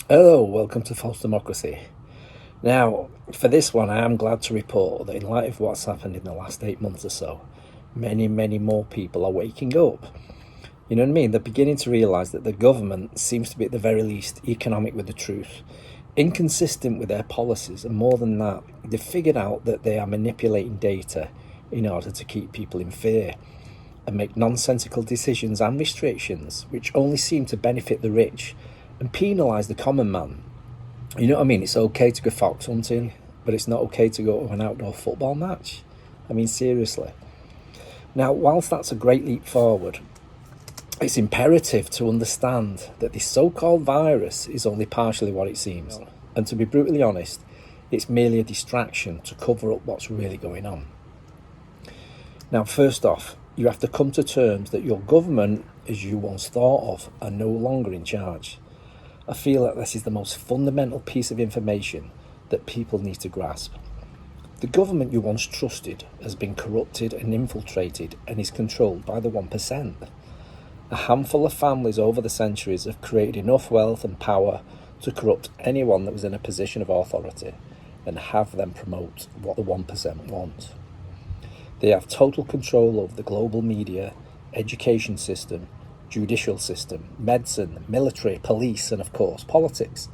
Hello, welcome to False Democracy. Now, for this one, I am glad to report that in light of what's happened in the last 8 months or so, many more people are waking up. You know what I mean? They're beginning to realise that the government seems to be at the very least economic with the truth, inconsistent with their policies, and more than that, they've figured out that they are manipulating data in order to keep people in fear and make nonsensical decisions and restrictions which only seem to benefit the rich and penalise the common man. You know what I mean? It's okay to go fox hunting, but it's not okay to go to an outdoor football match. I mean, seriously. Now, whilst that's a great leap forward, it's imperative to understand that this so-called virus is only partially what it seems. And to be brutally honest, it's merely a distraction to cover up what's really going on. Now, first off, you have to come to terms that your government, as you once thought of, are no longer in charge. I feel that this is the most fundamental piece of information that people need to grasp. The government you once trusted has been corrupted and infiltrated and is controlled by the 1%. A handful of families over the centuries have created enough wealth and power to corrupt anyone that was in a position of authority and have them promote what the 1% want. They have total control over the global media, education system, judicial system, medicine, military, police, and of course politics.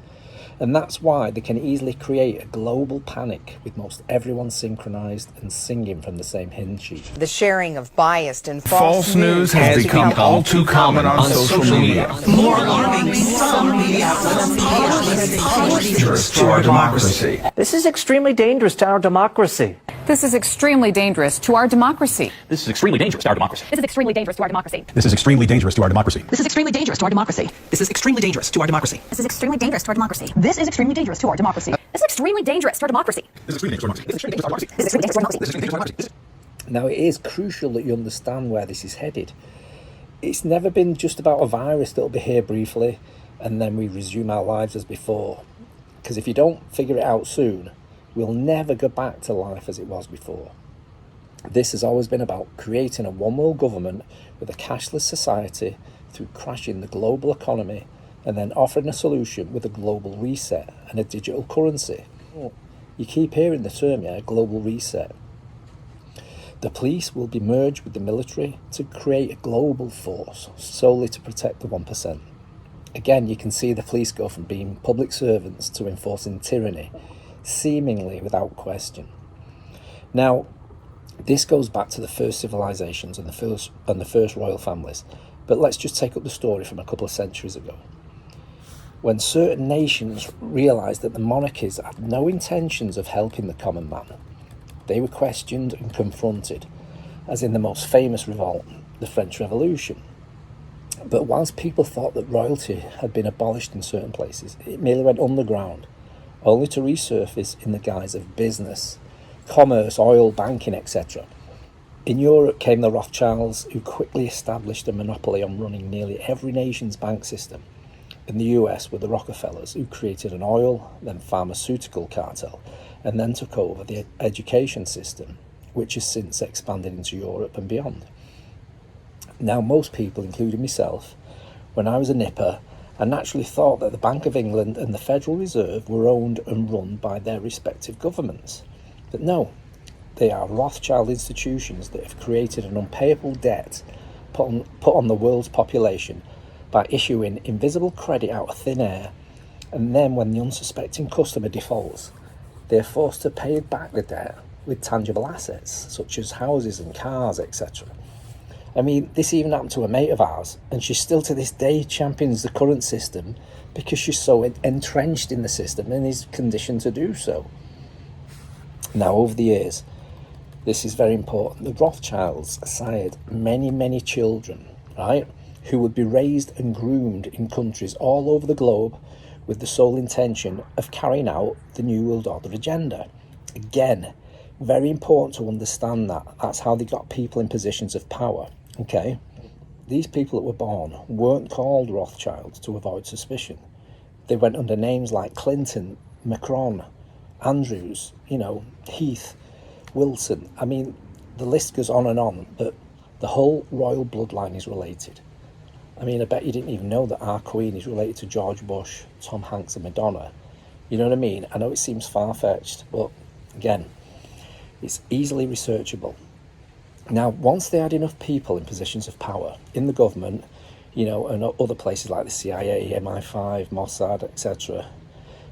And that's why they can easily create a global panic with most everyone synchronized and singing from the same hymn sheet. The sharing of biased and false news has become all too common on social media. More alarming, some media outlets Dangerous to our democracy. This is extremely dangerous to our democracy. This is extremely dangerous to our democracy. This is extremely dangerous to our democracy. This is extremely dangerous to our democracy. This is extremely dangerous to our democracy. This is extremely dangerous to our democracy. This is extremely dangerous to our democracy. This is extremely dangerous to our democracy. This is extremely dangerous to our democracy. This is extremely dangerous to our democracy. This is extremely dangerous to our democracy. This is extremely dangerous to our democracy. This is extremely dangerous to our democracy. This is extremely dangerous to our democracy. Now, it is crucial that you understand where this is headed. It's never been just about a virus that'll be here briefly and then we resume our lives as before. Because if you don't figure it out soon, we'll never go back to life as it was before. This has always been about creating a one-world government with a cashless society through crashing the global economy and then offering a solution with a global reset and a digital currency. You keep hearing the term, global reset. The police will be merged with the military to create a global force solely to protect the 1%. Again, you can see the police go from being public servants to enforcing tyranny, seemingly without question. Now, this goes back to the first civilizations and the first royal families, but let's just take up the story from a couple of centuries ago. When certain nations realised that the monarchies had no intentions of helping the common man, they were questioned and confronted, as in the most famous revolt, the French Revolution. But whilst people thought that royalty had been abolished in certain places, it merely went underground, only to resurface in the guise of business, commerce, oil, banking, etc. In Europe came the Rothschilds, who quickly established a monopoly on running nearly every nation's bank system. In the US were the Rockefellers, who created an oil, then pharmaceutical cartel, and then took over the education system, which has since expanded into Europe and beyond. Now, most people, including myself, when I was a nipper, I naturally thought that the Bank of England and the Federal Reserve were owned and run by their respective governments. But no, they are Rothschild institutions that have created an unpayable debt put on the world's population by issuing invisible credit out of thin air, and then when the unsuspecting customer defaults, they are forced to pay back the debt with tangible assets such as houses and cars, etc. I mean, this even happened to a mate of ours, and she still to this day champions the current system because she's so entrenched in the system and is conditioned to do so. Now, over the years, this is very important, the Rothschilds sired many children, right, who would be raised and groomed in countries all over the globe with the sole intention of carrying out the New World Order agenda. Again, very important to understand that. That's how they got people in positions of power, okay? These people that were born weren't called Rothschilds to avoid suspicion. They went under names like Clinton, Macron, Andrews, Heath, Wilson. I mean, the list goes on and on, but the whole royal bloodline is related. I mean, I bet you didn't even know that our Queen is related to George Bush, Tom Hanks and Madonna. You know what I mean? I know it seems far-fetched, but again, it's easily researchable. Now, once they had enough people in positions of power in the government, you know, and other places like the CIA, MI5, Mossad, etc.,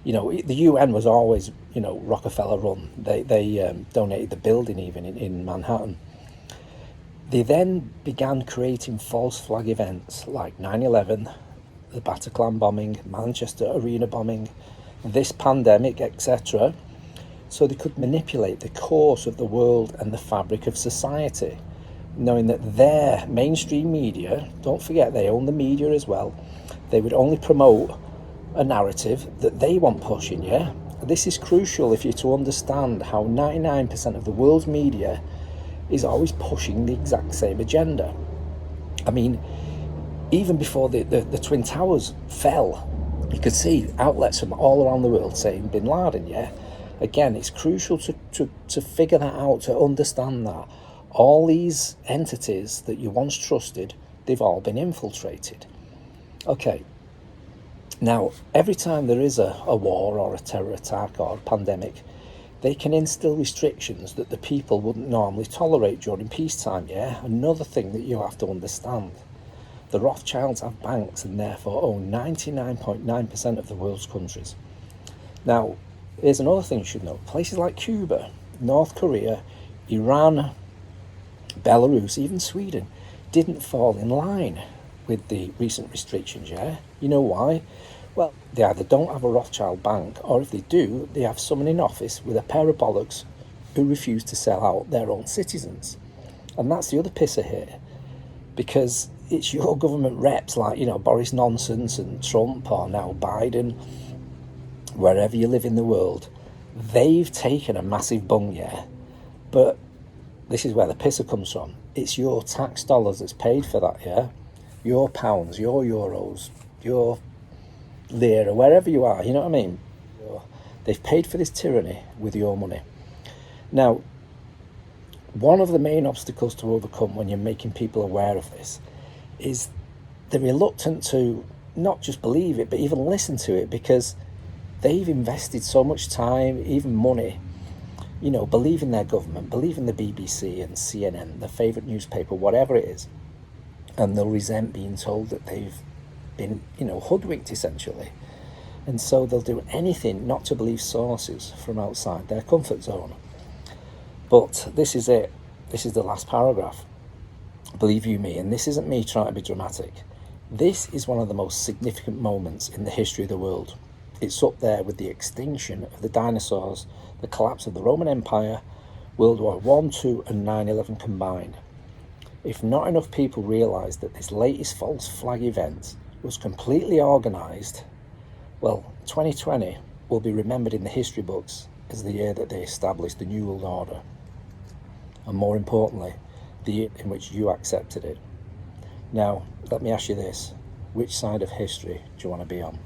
you know, the UN was always, you know, Rockefeller run. They donated the building even in Manhattan. They then began creating false flag events like 9/11, the Bataclan bombing, Manchester Arena bombing, this pandemic, etc., so they could manipulate the course of the world and the fabric of society, knowing that their mainstream media, don't forget they own the media as well, they would only promote a narrative that they want pushing, yeah? This is crucial if you're to understand how 99% of the world's media is always pushing the exact same agenda. I mean, even before the Twin Towers fell, you could see outlets from all around the world saying Bin Laden, yeah? Again, it's crucial to figure that out, to understand that all these entities that you once trusted, they've all been infiltrated. Okay, now every time there is a war or a terror attack or a pandemic, they can instill restrictions that the people wouldn't normally tolerate during peacetime, yeah? Another thing that you have to understand. The Rothschilds have banks and therefore own 99.9% of the world's countries. Now, here's another thing you should know. Places like Cuba, North Korea, Iran, Belarus, even Sweden, didn't fall in line with the recent restrictions, yeah? You know why? Well, they either don't have a Rothschild bank, or if they do, they have someone in office with a pair of bollocks who refuse to sell out their own citizens. And that's the other pisser here, because it's your government reps like, you know, Boris Nonsense and Trump, or now Biden, wherever you live in the world, they've taken a massive bung, yeah? But this is where the pisser comes from. It's your tax dollars that's paid for that, yeah? Your pounds, your euros, your lira, wherever you are, you know what I mean? They've paid for this tyranny with your money. Now, one of the main obstacles to overcome when you're making people aware of this is they're reluctant to not just believe it, but even listen to it, because they've invested so much time, even money, you know, believing their government, believing the BBC and CNN, their favourite newspaper, whatever it is, and they'll resent being told that they've been, you know, hoodwinked essentially. And so they'll do anything not to believe sources from outside their comfort zone. But this is it. This is the last paragraph. Believe you me, and this isn't me trying to be dramatic. This is one of the most significant moments in the history of the world. It's up there with the extinction of the dinosaurs, the collapse of the Roman Empire, World War I, II, and 9/11 combined. If not enough people realise that this latest false flag event was completely organised, well, 2020 will be remembered in the history books as the year that they established the New World Order. And more importantly, the year in which you accepted it. Now, let me ask you this. Which side of history do you want to be on?